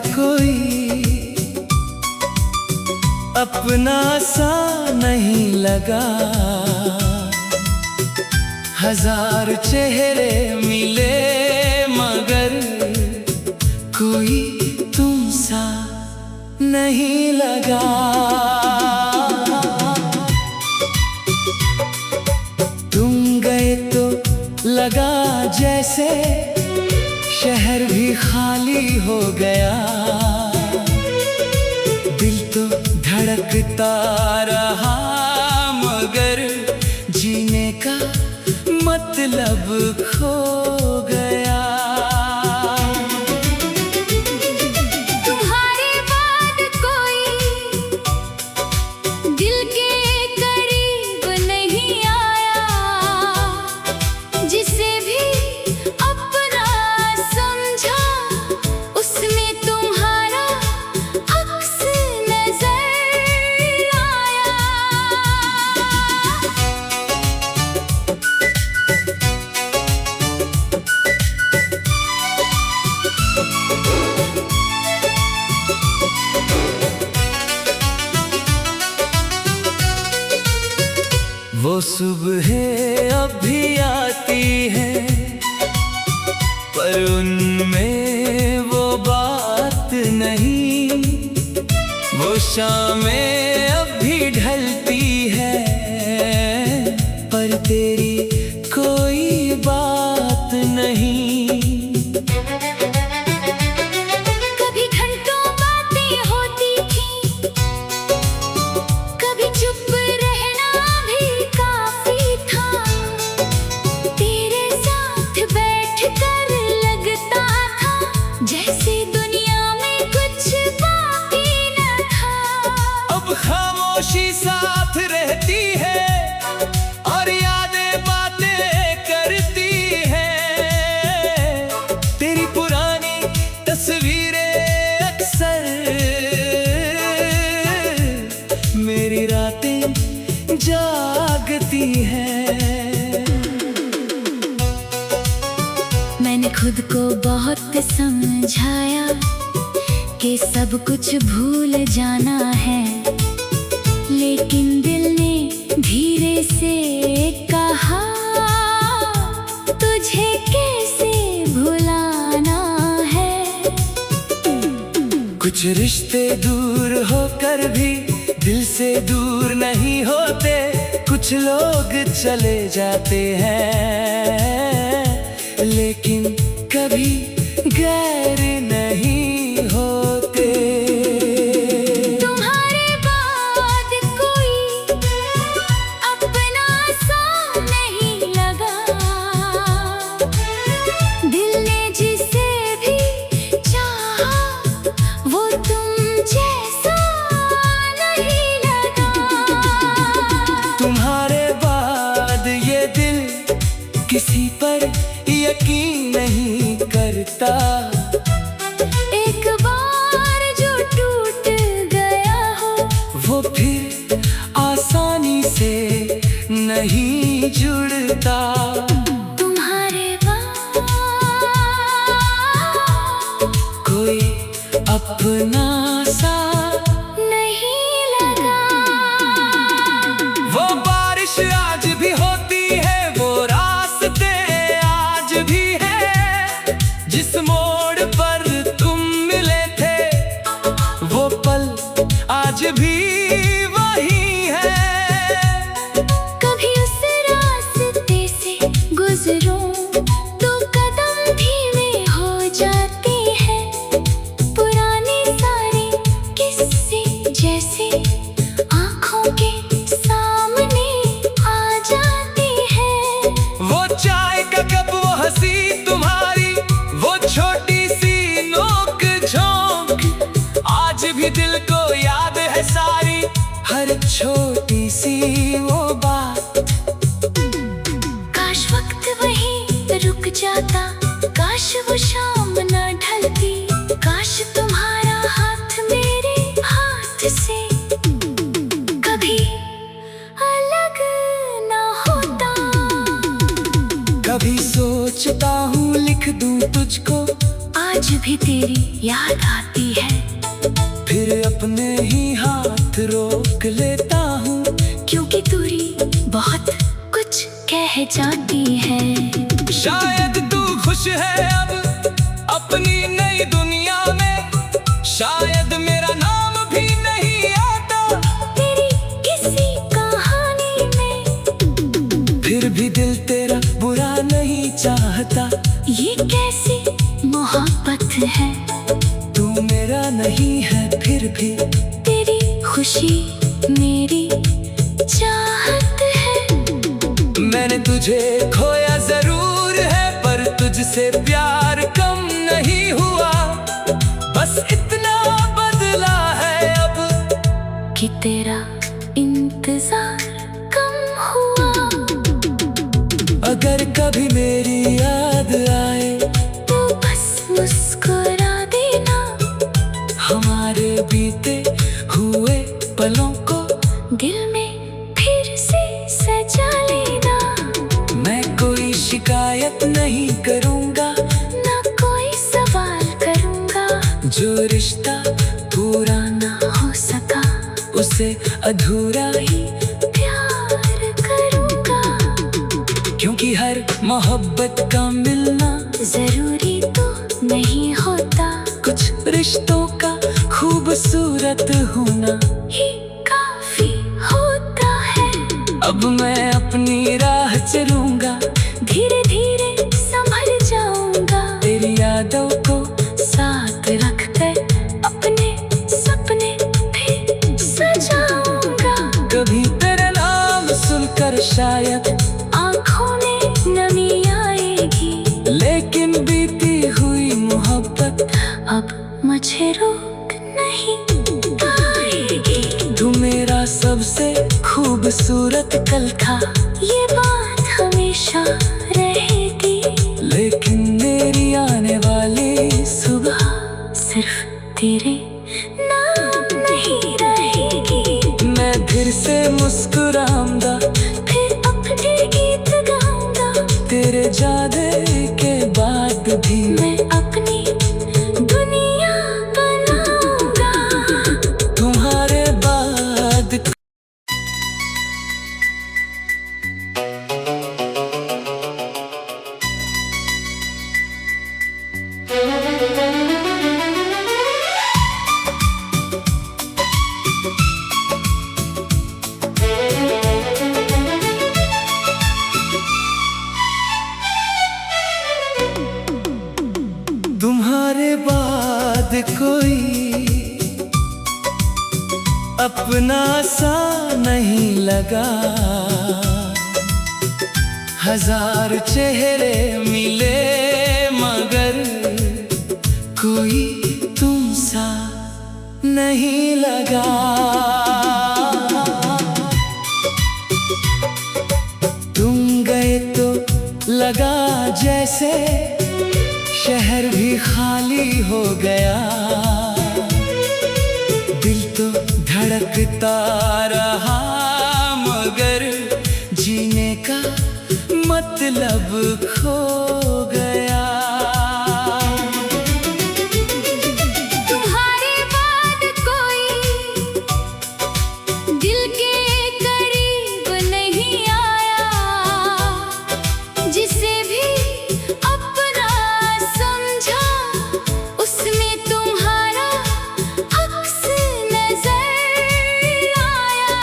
कोई अपना सा नहीं लगा। हजार चेहरे मिले मगर कोई तुम सा नहीं लगा। तुम गए तो लगा जैसे शहर भी खाली हो गया। दिल तो धड़कता रहा मगर जीने का मतलब खो गया। तुम्हारे बाद कोई दिल के करीब नहीं आया, जिसे भी अपना समझा उसमें तुम्हारा अक्स नजर आया। वो सुबह अब भी आती है पर उनमें वो बात नहीं। वो शामें अब भी ढलती है पर तेरी कोई बात नहीं। कभी घंटों बातें होती थी, कभी चुप रहना भी काफी था। तेरे साथ बैठकर लगता था जैसे दुनिया में कुछ बाकी न था। अब खामोशी साथ रहती है और यादें बातें करती हैं। तेरी पुरानी तस्वीरें अक्सर मेरी रातें जागती हैं। मैंने खुद को बहुत समझाया कि सब कुछ भूल जाना है, लेकिन दिल ने धीरे से कहा तुझे कैसे भुलाना है। कुछ रिश्ते दूर होकर भी दिल से दूर नहीं होते। कुछ लोग चले जाते हैं लेकिन कभी गैर नहीं होते। तुम्हारे बाद कोई अपना सा नहीं लगा। दिल ने जिसे भी चाहा वो तुम जैसा नहीं लगा। तुम्हारे बाद ये दिल किसी पर यकीन नहीं करता। एक बार जो टूट गया हो वो फिर आसानी से नहीं जुड़ता। तुम्हारे बाद कोई अपना सा नहीं लगा। वो बारिश आज भी होती है, वो रास्ते आज भी है। जिस मोड़ पर तुम मिले थे वो पल आज भी वही है। कभी उस रास्ते से गुजरूं तो कदम धीमे हो जाते हैं। पुराने सारे किस्से जैसे आँखों के सामने आ जाते हैं। वो चाय का कप, वो हंसी तुम्हारी, वो छोटी सी नोक झोंक आज भी दिल को याद है सारी। हर छोटी सी वो बात। काश वक्त वहीं रुक जाता, काश वो शाम न ढलती, काश तुम्हारा हाथ मेरे हाथ से कभी अलग न होता। कभी सोचता हूँ लिख दूँ तुझको आज आज भी तेरी याद आती है। फिर अपने ही हाथ रोक लेता हूँ, क्योंकि दूरी बहुत कुछ कह जाती है। शायद तू खुश है अब अपनी नई दुनिया में, शायद मेरा नाम भी नहीं आता तेरी किसी कहानी में। फिर भी दिल तेरा बुरा नहीं चाहता। ये कैसी मोहब्बत है, तू मेरा नहीं है फिर भी तेरी खुशी मेरी चाहत है। मैंने तुझे खोया जरूर है, पर तुझसे प्यार कम नहीं हुआ। बस इतना बदला है अब कि तेरा इंतजार कम हुआ। अगर कभी मेरी याद आए तो बस मुस्कुरा देना। हमारे बीते हुए पलों को दिल में फिर से सजा लेना। मैं कोई शिकायत नहीं करूँगा, ना कोई सवाल करूँगा। जो रिश्ता पूरा ना हो सका उसे अधूरा ही प्यार करूँगा। क्योंकि हर मोहब्बत का मिलना जरूरी तो नहीं होता, कुछ रिश्तों का खूबसूरत होना ही काफी होता है। अब मैं अपनी राह चलूंगा, धीरे धीरे संभल जाऊंगा। तेरी यादों को साथ रखकर अपने सपने भी सजाऊंगा। कभी तेरा नाम सुनकर शायद आँखों में नमी आएगी, लेकिन बीती हुई मोहब्बत अब मुझे रोक नहीं पाएगी। तू मेरा सबसे खूबसूरत कल था, ये बात हमेशा रहेगी। लेकिन मेरी आने वाली सुबह सिर्फ तेरे नाम नहीं रहेगी। मैं फिर से मुस्कुराऊंगा, फिर अपने गीत गाऊंगा। तेरे जाने के बाद भी मैं अपनी दुनिया बनाऊंगा। तुम्हारे बाद तुम्हारे बाद कोई अपना सा नहीं लगा। हजार चेहरे मिले मगर कोई तुम सा नहीं लगा। तुम गए तो लगा जैसे शहर भी खाली हो गया। दिल तो धड़कता रहा मगर जीने का मतलब खो गया। तुम्हारे बाद कोई दिल के करीब नहीं आया, जिसे भी अपना समझा उसमें तुम्हारा अक्स नजर आया।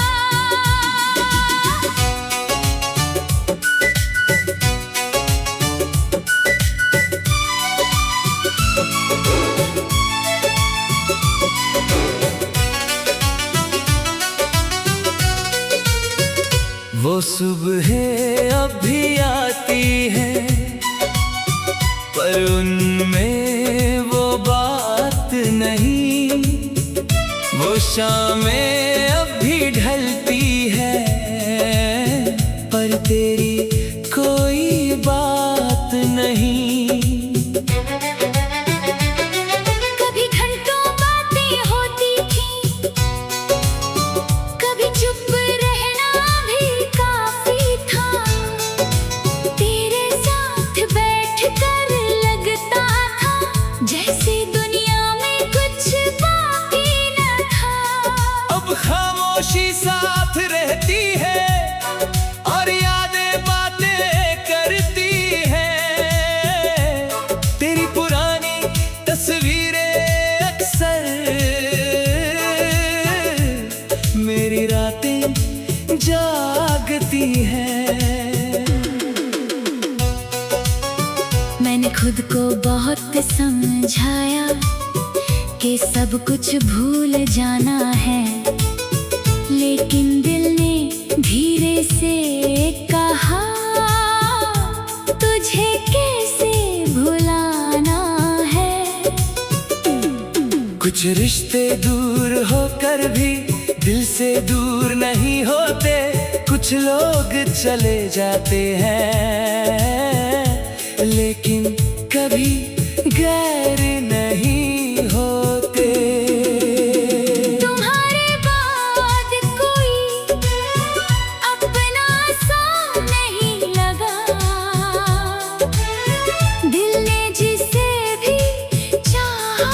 वो सुबह अब भी आती है, पर उनमें वो बात नहीं। वो शामें अब भी ढलती है, पर तेरी कोई बात नहीं। कभी घंटों बातें होती थी, कभी चुप रहना भी काफी था। तेरे साथ बैठकर लगता था जैसे साथ रहती है और यादें बातें करती हैं। तेरी पुरानी तस्वीरें अक्सर मेरी रातें जागती हैं। मैंने खुद को बहुत समझाया कि सब कुछ भूल जाना है, लेकिन दिल ने धीरे से कहा तुझे कैसे भुलाना है। कुछ रिश्ते दूर होकर भी दिल से दूर नहीं होते, कुछ लोग चले जाते हैं लेकिन कभी गैर नहीं होते। तुम्हारे बाद कोई अपना सा नहीं लगा, दिल ने जिसे भी चाहा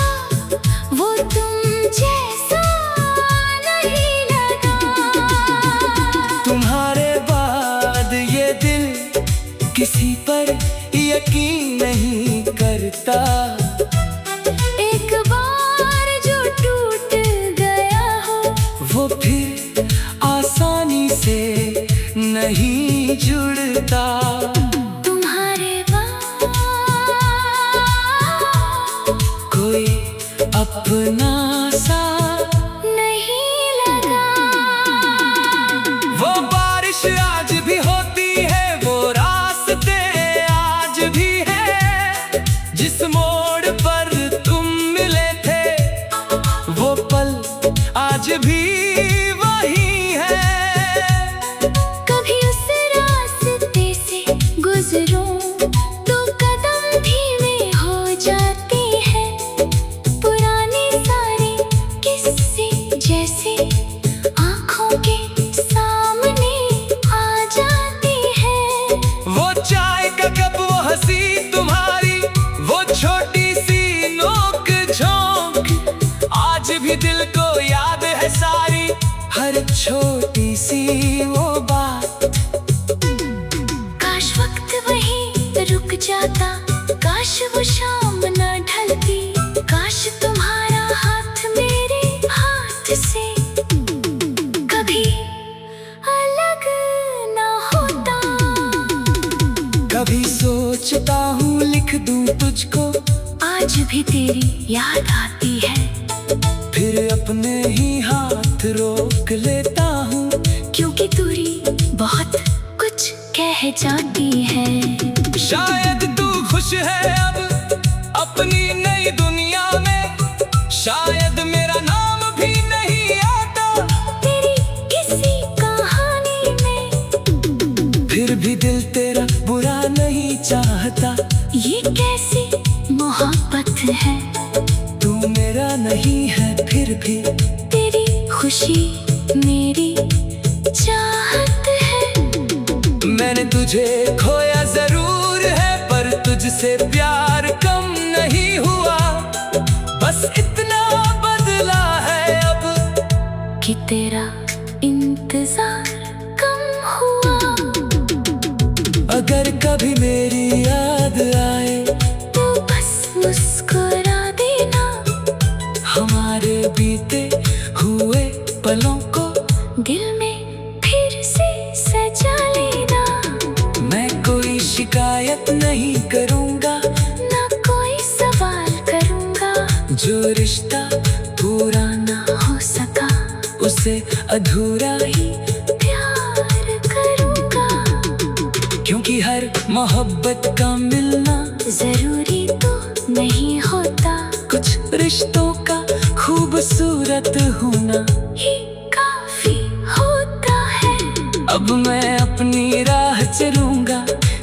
वो तुम जैसा नहीं लगा। तुम्हारे बाद ये दिल किसी पर यकीन नहीं करता। एक बार जो टूट गया हो वो फिर आसानी से नहीं जुड़ता। तुम्हारे बाद कोई अपना सा नहीं लगा। वो बारिश आज भी होती है, वो रास्ते आज भी है, जिस मोड़ पर तुम मिले थे वो पल आज भी वही है। कभी उस रास्ते से गुजरूं तो कदम धीमे हो जाते हैं, पुराने सारे किस्से जैसे आंखों के सामने आ जाते हैं। वो चाय का कप, वो हंसी तुम्हारी, वो छोटी सी नोक झोंक आज भी दिल को याद है सारी, हर छोटी सी वो बात। काश वक्त वहीं रुक जाता, काश वो शाम न ढलती, काश तुम्हारा हाथ मेरे हाथ से कभी अलग न होता। कभी सोचता हूँ लिख दूँ तुझको, आज भी तेरी याद आती है, फिर अपने ही हाथ रोक लेता हूँ, क्योंकि दूरी बहुत कुछ कह जाती है। शायद तू खुश है अब अपनी नई दुनिया में, शायद मेरा नाम भी नहीं आता तेरी किसी कहानी में, फिर भी दिल तेरा बुरा नहीं चाहता। ये कैसी मोहब्बत है, तू मेरा नहीं है फिर भी तेरी खुशी मेरी चाहत है। मैंने तुझे खोया जरूर है, पर तुझसे प्यार कम नहीं हुआ, बस इतना बदला है अब कि तेरा इंतजार कम हुआ। अगर कभी मेरी याद आए तो बस मुस्कुरा देना, हमारे बीते हुए पलों को दिल में फिर से सजा लेना। मैं कोई शिकायत नहीं करूँगा, ना कोई सवाल करूँगा, जो रिश्ता पूरा ना हो सका उसे अधूरा ही, प्यार करूँगा। क्योंकि हर मोहब्बत का मिलना जरूरी तो नहीं होता, कुछ रिश्तों का खूबसूरत होना ही काफी होता है। अब मैं अपनी राह चलूंगा,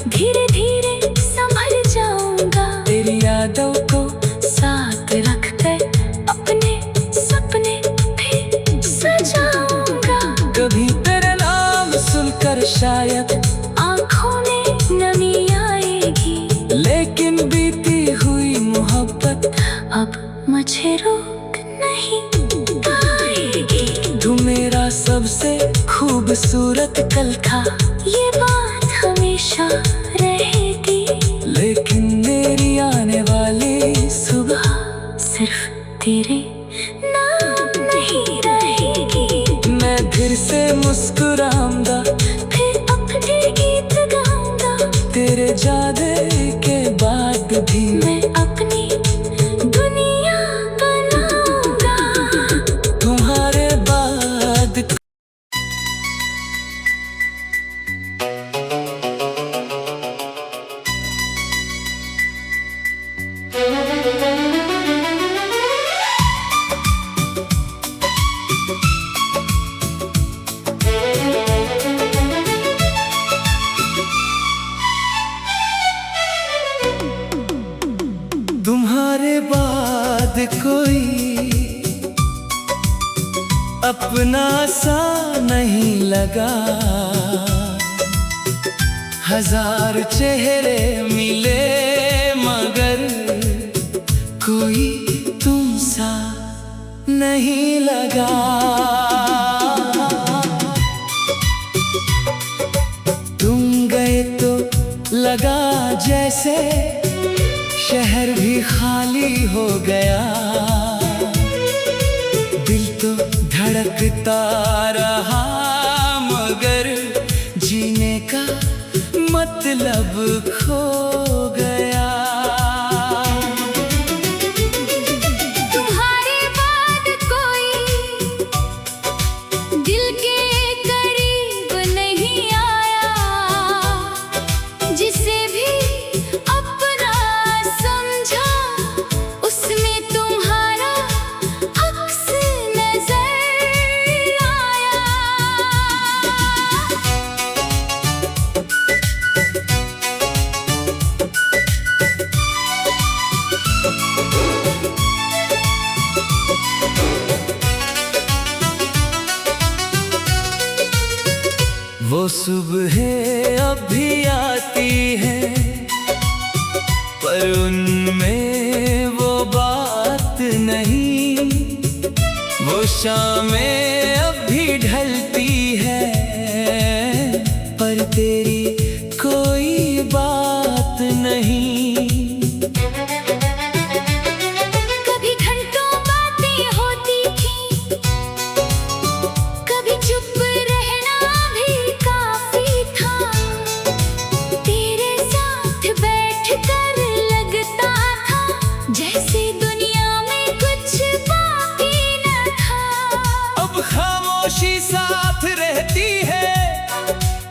धीरे धीरे संभल जाऊंगा, तेरी यादों को साथ रख कर अपने सपने भी सजाऊंगा। कभी तेरे नाम सुनकर शायद आँखों में नमी आएगी, लेकिन बीती हुई मोहब्बत अब मुझे रोक नहीं पाएगी। तू मेरा सबसे खूबसूरत कल था, ये बात हमेशा रहेगी। लेकिन मेरी आने वाली सुबह सिर्फ तेरे नाम नहीं रहेगी। मैं फिर से मुस्कुराऊंगा, फिर अपने गीत गाऊंगा। तेरे जाने के बाद भी मैं अपनी दुनिया बनाऊंगा। तुम्हारे बाद तुम्हारे बाद कोई अपना सा नहीं लगा। हजार चेहरे मिले मगर कोई तुम सा नहीं लगा। तुम गए तो लगा जैसे शहर भी खाली हो गया। दिल तो धड़कता रहा मगर जीने का मतलब खो गया। तुम्हारे बाद कोई दिल के करीब नहीं आया, जिसे भी अपना समझा उसमें तुम्हारा अक्स नजर आया। वो सुबह अब भी आती है पर उनमें वो बात नहीं। वो शामें अब भी ढलती है पर तेरी कोई बात नहीं। कभी घंटों बातें होती थी, कभी चुप रहना भी काफी था। तेरे साथ बैठकर लगता था जैसे दुनिया में कुछ बाकी न था। अब खामोशी साथ रहती है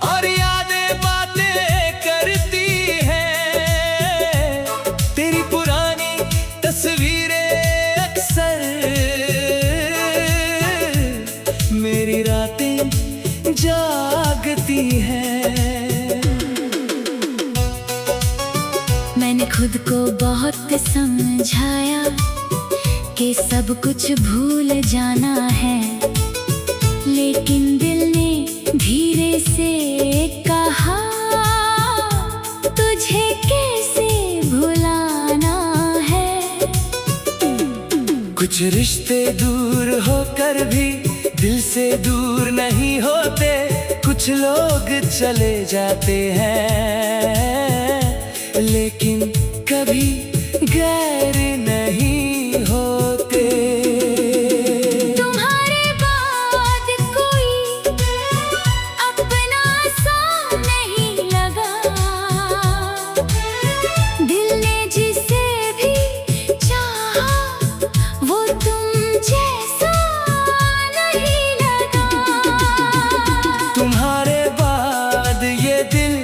और यादें बातें करती हैं। तेरी पुरानी तस्वीरें अक्सर मेरी रातें जागती हैं। मैंने खुद को बहुत समझाया कि सब कुछ भूल जाना है, लेकिन दिल ने धीरे से कहा तुझे कैसे भुलाना है। कुछ रिश्ते दूर होकर भी दिल से दूर नहीं होते। कुछ लोग चले जाते हैं लेकिन कभी गैर नहीं होते। तुम्हारे बाद कोई अपना सा नहीं लगा। दिल ने जिसे भी चाहा वो तुम जैसा नहीं लगा। तुम्हारे बाद ये दिल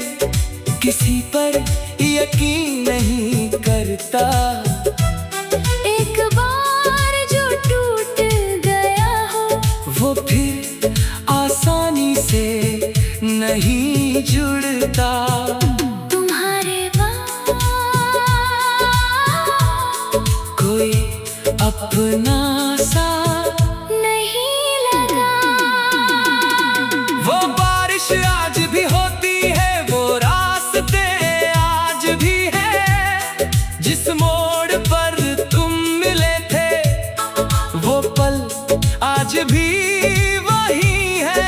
किसी पर यकीन नहीं करता। एक बार जो टूट गया हो वो फिर आसानी से नहीं जुड़ता। तुम्हारे बाद कोई अपना सा नहीं लगा। वो बारिश आज भी होती है, वो रास्ते आज भी है। जिस मोड़ पर तुम मिले थे वो पल आज भी वही है।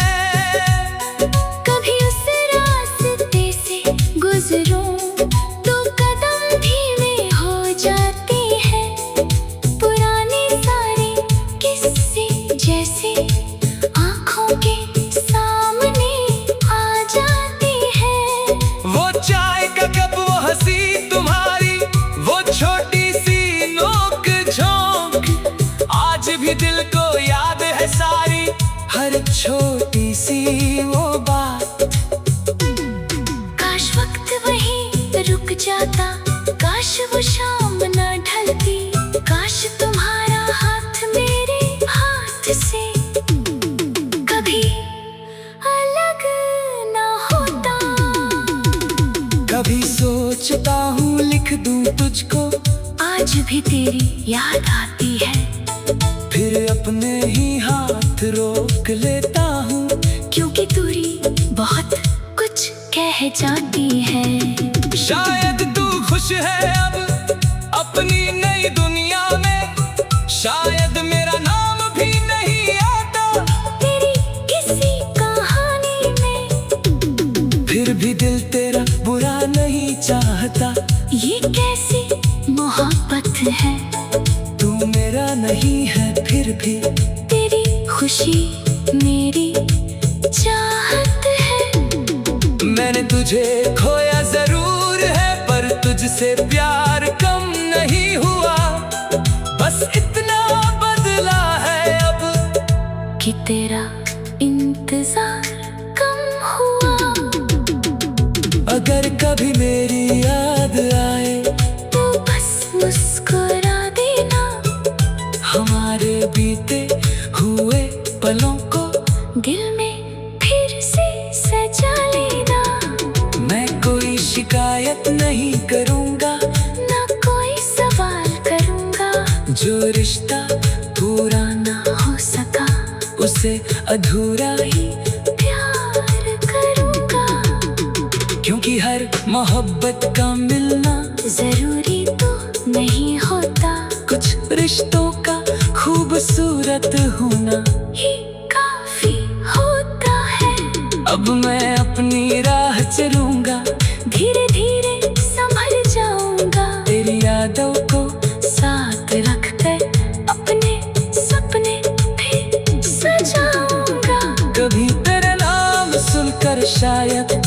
सोचता हूँ लिख दूँ तुझको, आज भी तेरी याद आती है। फिर अपने ही हाथ रोक लेता हूँ, क्योंकि दूरी बहुत कुछ कह जाती है। शायद तू खुश है अब अपनी नई दुनिया में, शायद मेरा नाम भी नहीं आता तेरी किसी कहानी में। फिर भी दिल तेरा बुरा नहीं चाहता। ये कैसी मोहब्बत है, तू मेरा नहीं है फिर भी तेरी खुशी मेरी चाहत है। मैंने तुझे खोया जरूर है, पर तुझसे प्यार कम नहीं हुआ। बस इतना बदला है अब कि तेरा इंतजार कम हुआ। अगर कभी मेरी याद आए तो बस मुस्कुरा देना, हमारे बीते हुए पलों को दिल में फिर से सजा लेना। मैं कोई शिकायत नहीं करूँगा, ना कोई सवाल करूँगा। जो रिश्ता पूरा ना हो सका उसे अधूरा ही, प्यार करूँगा। क्योंकि हर मोहब्बत का मिलना जरूरी तो नहीं होता, कुछ रिश्तों का खूबसूरत होना ही काफी होता है। अब मैं अपनी राह चलूंगा, धीरे धीरे संभल जाऊंगा। तेरी यादों को साथ रखकर अपने सपने भी सजाऊंगा। कभी तेरा नाम सुनकर शायद